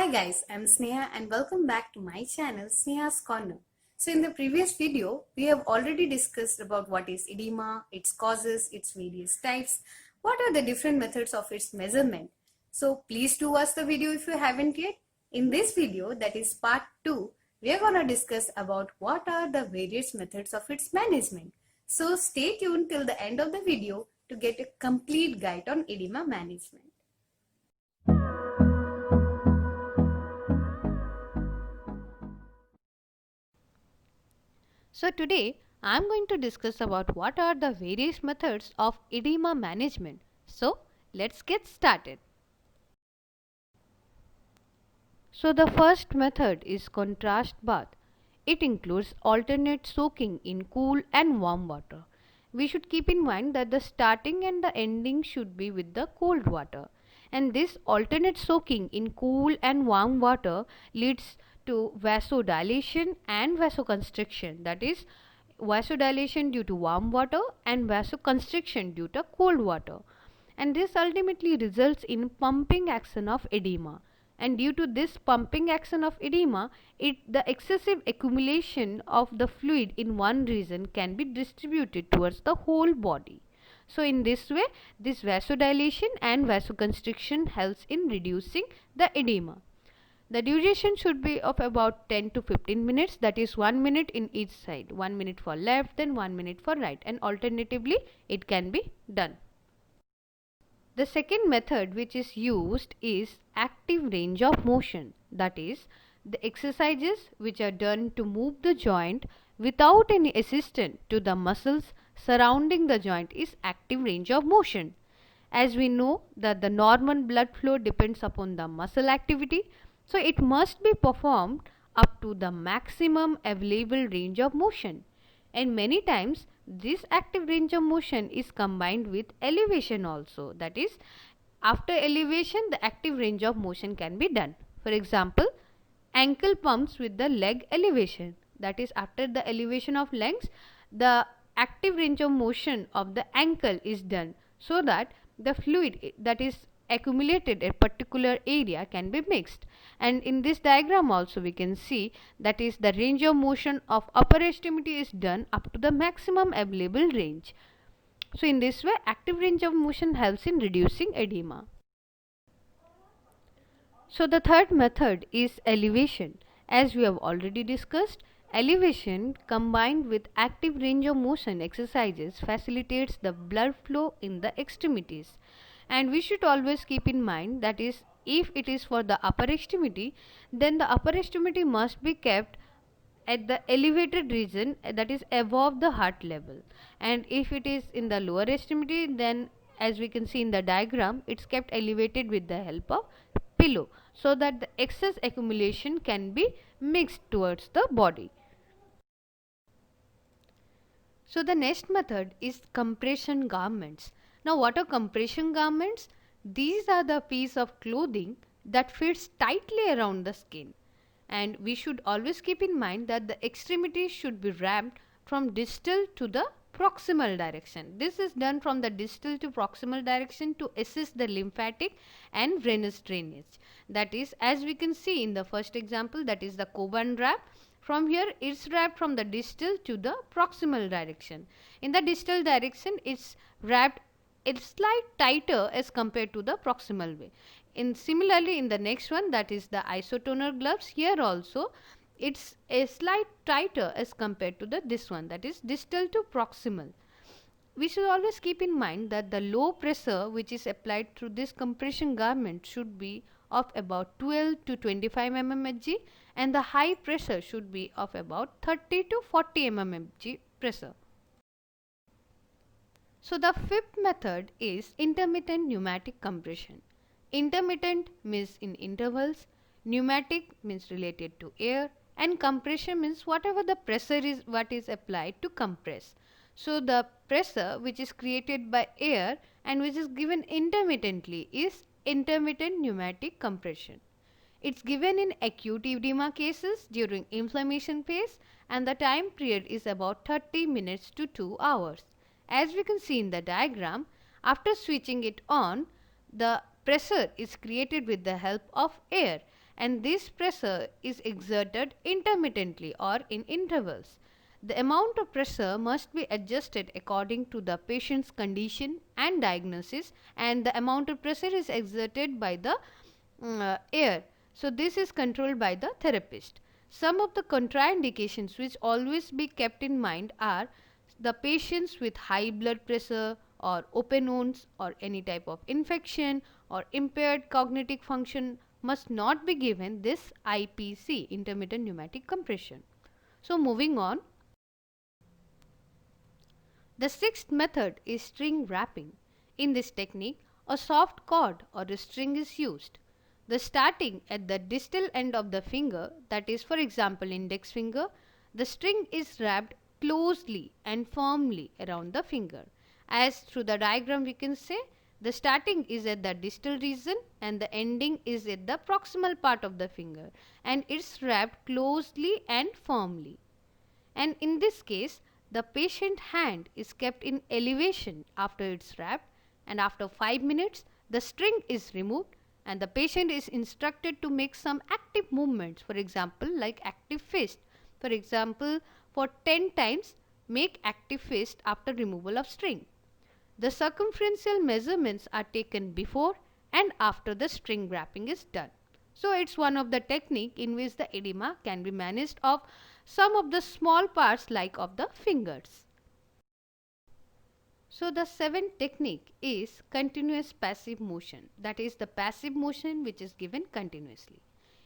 Hi guys, I'm Sneha and welcome back to my channel Sneha's Corner. So in the previous video, we have already discussed about what is edema, its causes, its various types, what are the different methods of its measurement. So please do watch the video if you haven't yet. In this video, that is part 2, we are going to discuss about what are the various methods of its management. So stay tuned till the end of the video to get a complete guide on edema management. So today I am going to discuss about what are the various methods of edema management. So let's get started. So the first method is contrast bath. It includes alternate soaking in cool and warm water. We should keep in mind that the starting and the ending should be with the cold water. And this alternate soaking in cool and warm water leads to vasodilation and vasoconstriction, that is vasodilation due to warm water and vasoconstriction due to cold water, and this ultimately results in pumping action of edema, and due to this pumping action of edema, the excessive accumulation of the fluid in one region can be distributed towards the whole body. So in this way, this vasodilation and vasoconstriction helps in reducing the edema. The duration should be of about 10 to 15 minutes, that is 1 minute in each side, 1 minute for left then 1 minute for right, and alternatively it can be done. The second method which is used is active range of motion, that is the exercises which are done to move the joint without any assistance to the muscles surrounding the joint is active range of motion. As we know that the normal blood flow depends upon the muscle activity, so it must be performed up to the maximum available range of motion, and many times this active range of motion is combined with elevation also, that is after elevation the active range of motion can be done. For example, ankle pumps with the leg elevation, that is after the elevation of legs the active range of motion of the ankle is done, so that the fluid that is accumulated at particular area can be mixed. And in this diagram also we can see that is the range of motion of upper extremity is done up to the maximum available range. So in this way active range of motion helps in reducing edema. So the third method is elevation. As we have already discussed, elevation combined with active range of motion exercises facilitates the blood flow in the extremities. And we should always keep in mind that is if it is for the upper extremity, then the upper extremity must be kept at the elevated region, that is above the heart level, and if it is in the lower extremity, then as we can see in the diagram it's kept elevated with the help of pillow, so that the excess accumulation can be mixed towards the body. So the next method is compression garments. Now what are compression garments? These are the piece of clothing that fits tightly around the skin, and we should always keep in mind that the extremities should be wrapped from distal to the proximal direction. This is done from the distal to proximal direction to assist the lymphatic and venous drainage. That is, as we can see in the first example, that is the Coban wrap. From here it's wrapped from the distal to the proximal direction. In the distal direction it's wrapped it's slight tighter as compared to the proximal way. Similarly in the next one, that is the isotoner gloves, here also it's a slight tighter as compared to this one, that is distal to proximal. We should always keep in mind that the low pressure which is applied through this compression garment should be of about 12 to 25 mmHg, and the high pressure should be of about 30 to 40 mmHg pressure. So the fifth method is intermittent pneumatic compression. Intermittent means in intervals, pneumatic means related to air, and compression means whatever the pressure is what is applied to compress. So the pressure which is created by air and which is given intermittently is intermittent pneumatic compression. It's given in acute edema cases during inflammation phase, and the time period is about 30 minutes to 2 hours. As we can see in the diagram, after switching it on, the pressure is created with the help of air, and this pressure is exerted intermittently or in intervals. The amount of pressure must be adjusted according to the patient's condition and diagnosis, and the amount of pressure is exerted by the air. So, this is controlled by the therapist. Some of the contraindications which always be kept in mind are the patients with high blood pressure or open wounds or any type of infection or impaired cognitive function must not be given this IPC, intermittent pneumatic compression. So, moving on, the sixth method is string wrapping. In this technique, a soft cord or a string is used. The starting at the distal end of the finger, that is for example index finger, the string is wrapped closely and firmly around the finger. As through the diagram we can say, the starting is at the distal region and the ending is at the proximal part of the finger, and it's wrapped closely and firmly. And in this case, the patient hand is kept in elevation after it's wrapped, and after 5 minutes the string is removed and the patient is instructed to make some active movements, for example like active fist. For example, for 10 times make active fist after removal of string. The circumferential measurements are taken before and after the string wrapping is done. So, it is one of the technique in which the edema can be managed of some of the small parts like of the fingers. So, the seventh technique is continuous passive motion, that is the passive motion which is given continuously.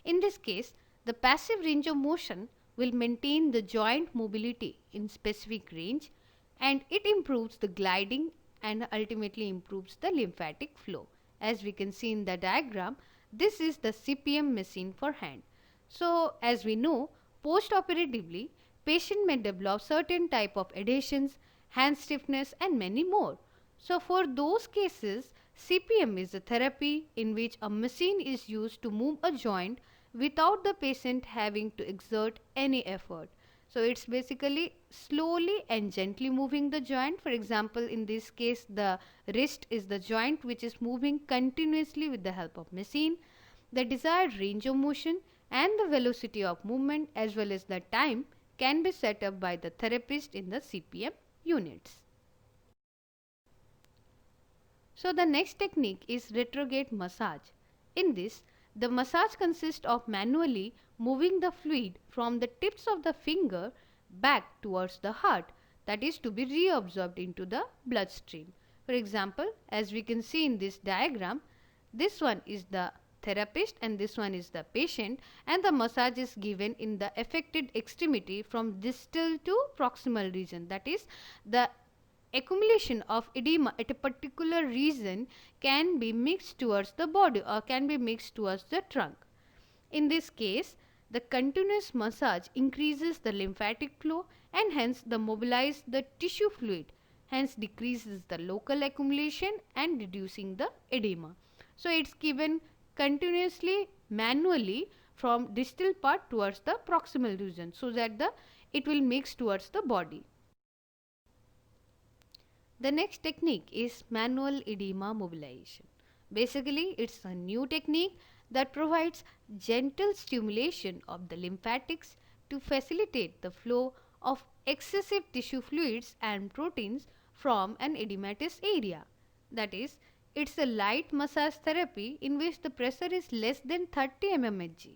In this case, the passive range of motion will maintain the joint mobility in specific range, and it improves the gliding and ultimately improves the lymphatic flow. As we can see in the diagram, this is the CPM machine for hand. So, as we know, post-operatively, patient may develop certain type of adhesions, hand stiffness and many more. So, for those cases, CPM is a therapy in which a machine is used to move a joint without the patient having to exert any effort. So, it's basically slowly and gently moving the joint. For example, in this case, the wrist is the joint which is moving continuously with the help of machine. The desired range of motion and the velocity of movement as well as the time can be set up by the therapist in the CPM units. So, the next technique is retrograde massage. In this, the massage consists of manually moving the fluid from the tips of the finger back towards the heart, that is to be reabsorbed into the bloodstream. For example, as we can see in this diagram, this one is the therapist and this one is the patient, and the massage is given in the affected extremity from distal to proximal region, that is the accumulation of edema at a particular region can be mixed towards the body or can be mixed towards the trunk. In this case, the continuous massage increases the lymphatic flow and hence the mobilize the tissue fluid, hence decreases the local accumulation and reducing the edema. So, it is given continuously manually from distal part towards the proximal region so that it will mix towards the body. The next technique is manual edema mobilization. Basically, it's a new technique that provides gentle stimulation of the lymphatics to facilitate the flow of excessive tissue fluids and proteins from an edematous area. That is, it's a light massage therapy in which the pressure is less than 30 mmHg.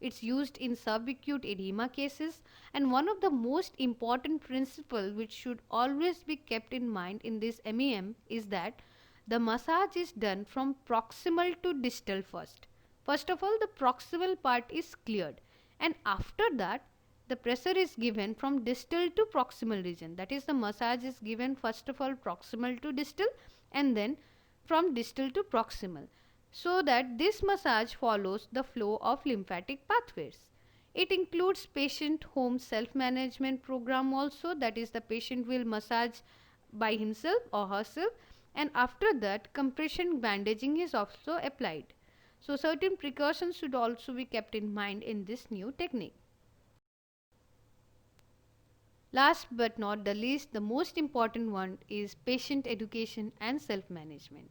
It's used in subacute edema cases, and one of the most important principles which should always be kept in mind in this MEM is that the massage is done from proximal to distal first. First of all, the proximal part is cleared, and after that the pressure is given from distal to proximal region. That is, the massage is given first of all proximal to distal and then from distal to proximal, so that this massage follows the flow of lymphatic pathways. It includes patient home self-management program also, that is the patient will massage by himself or herself, and after that compression bandaging is also applied. So, certain precautions should also be kept in mind in this new technique. Last but not the least, the most important one is patient education and self-management.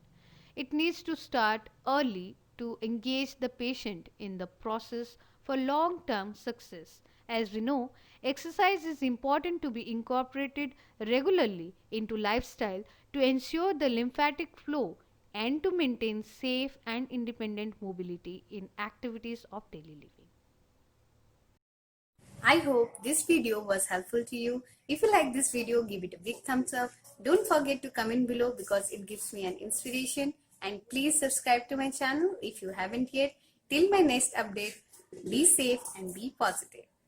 It needs to start early to engage the patient in the process for long term success. As we know, exercise is important to be incorporated regularly into lifestyle to ensure the lymphatic flow and to maintain safe and independent mobility in activities of daily living. I hope this video was helpful to you. If you like this video, give it a big thumbs up. Don't forget to comment below because it gives me an inspiration. And please subscribe to my channel if you haven't yet. Till my next update, be safe and be positive.